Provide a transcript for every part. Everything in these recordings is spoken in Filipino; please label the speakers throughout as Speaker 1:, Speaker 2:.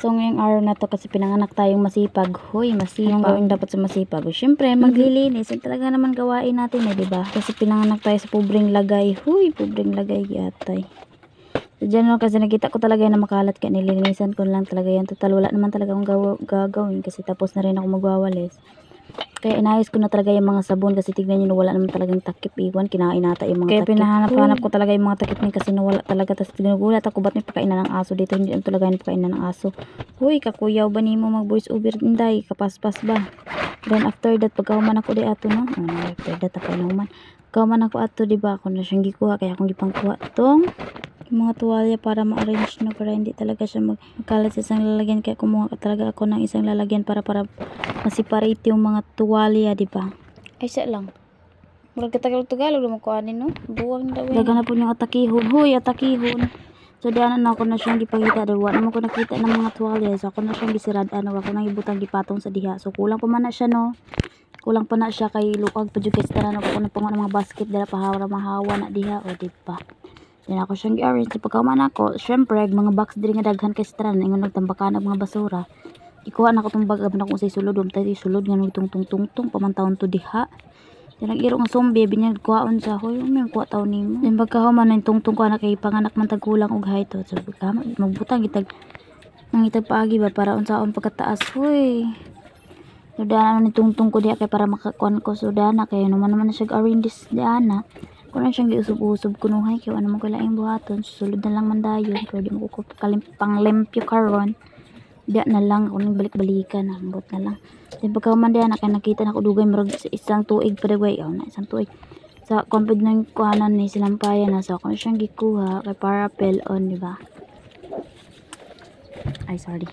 Speaker 1: So ngayong araw na to kasi pinanganak tayong masipag. Hoy, masipag. Anong gawin dapat sa masipag? Siyempre, maglilinis. Yan talaga naman gawain natin eh, diba? Kasi pinanganak tayo sa pobreng lagay. Hoy, pobreng lagay yatay. So dyan no, kasi nakita ko talaga na makalat kaya nililinisan ko lang talaga yan. Total, wala naman talaga akong gagawin kasi tapos na rin ako magwawalis. Kaya inayos ko na talaga yung mga sabon kasi tignan nyo wala naman talagang takip iwan. Kinain nata yung mga takip. Kaya pinahanap-hanap ko talaga yung mga takip niya kasi nawala talaga. Tapos tinugulat ako ba't may pakainan ng aso dito. Hindi naman talaga yung pakainan ng aso. Huy, kakuyaw ba ni mo mag voice over inday? Kapaspas ba? Then after that pagkahuman ako di ato no. After that ako nahuman. Pagkahuman ako ato diba ako na siyang gikuha. Kaya akong gipangkuha tong mga tuwalya para ma-arrange na para hindi talaga siya magkalat sa isang lalagyan. Kaya kumuha talaga ako ng isang lalagyan para masiparate yung mga tuwalya, di ba? Ay, siya lang. Murag katagal-tagalog naman ko anin, no? Buwang daw. Daga na po yung atakihon. Huy, atakihon. So, diyan na ako na siyang gipagita. Dawa naman ko nakita ng mga tuwalya. So, ako na siyang gisirad. Ako na ibutang gipatong sa diha. So, kulang pa man na siya, no? Kulang pa na siya kay luag pa dyan kasi tanan. Ako na pangon ng mga basket. Dala mahawa na diha. O, di ba? Then ako siyang i-arrange. Pagkaman ako, syempre, mga box diri nga daghan kay tanan. Ingon nagtambakan ang mga basura. Ikuha na ko itong bag na kung say sulod. Tayo sulod nga nung tungtong pamantawon to diha. Then nag-iro nga zombie. Binyag kuhaon sa hoy. May kuha taon ni mo. Then pagkahuman na yung tungtong ko na kay panganak man tagkulang og height. So magbutang itag paagi ba para unsaon pagkataas. Hoy. So daan na tungtong ko diha kay para makakuan ko. So daan na kay naman na siya arrange daan na. Kung na siyang giusub-usub kunuhay kaya ano mo ko laing buhaton. Sulod na lang man dayon. Pero di mo ko panglimpyo karon. Diyan na lang kung balik-balikan ambot na lang. Then pagkaman diyan nakita na ko dugay murag isang tuig pa dagway. Na isang tuig. Sa kompid ng kuhanan ni sinampayan na so ako siyang gikuha kay parapel on, di ba? Ay sorry.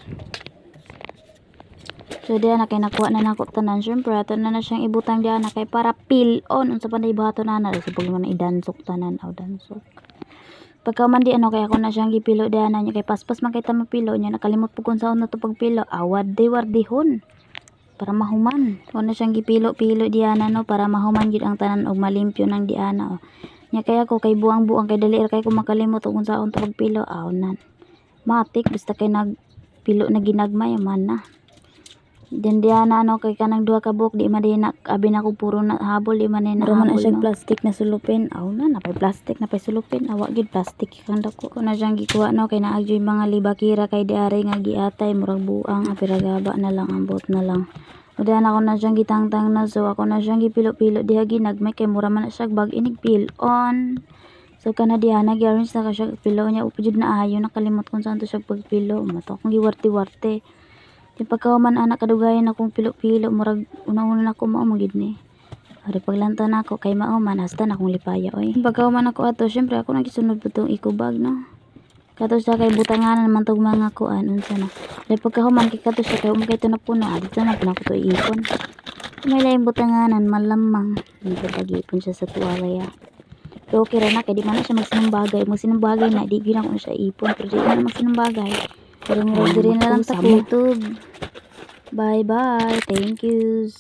Speaker 1: So diyan na kay nakuha na nako tanan. Syempre ato na siyang ibutang diyan na kay para pil on unsa pa na ibuhaton na sa pag man idansok tanan aw dansok. Pagkaman di ano kaya ako na siyang gipilo diyan na kay paspas man kay ta mapilo niya nakalimot pug kun saon na to pagpilo awad day wardihon para mahuman. Ako na siyang gipilo-pilo diyan no para mahuman gid ang tanan og malimpyo ng diana. Nya kaya ako kay buang-buang kay dali ra kay ko makalimot og kun saon to pagpilo awnan. Matik basta kay nagpilo na ginagmay man na. Then diana ano kay kanang duha ka buok di man din abi na ko puro na habol di man na habol. Siya plastic na sulupin. Aw na napay plastic napay sulupin. Awa gid plastic kang dako ko na siyang gikuha no kay naagyoy mga libakira kay diari nga giatay murag buang apiragaba na lang ambot na lang. Udan ako na siyang gitangtang na so ako na siyang gipilo-pilo diha ginagmay kay mura man na siya bag inig pil on. So kana diha nag-arrange na ka siya pilo niya upjud na ayo nakalimot kung saan to siya pagpilo. Mato akong giwarte-warte. Di pagkahuman anak kadugayan akong pilo-pilo murag una-una na ko mao magid ni. Ari paglantaw na ako kay mao man hasta na akong lipaya oy. Pagkahuman ako ato syempre ako nagisunod pud eco bag no. Kato siya kay butanganan man tog mga kuan unsa na. Di pagkahuman kay kato siya kay umkay to na puno adto na ko to iipon. May laing butanganan malamang dito pag-iipon siya sa tuwalya. Pero okay ra na kay di man na siya magsinumbagay na di gyud na ko siya ipon pero di na magsinumbagay. Pero murag diri na lang sa YouTube. Bye bye. Thank you.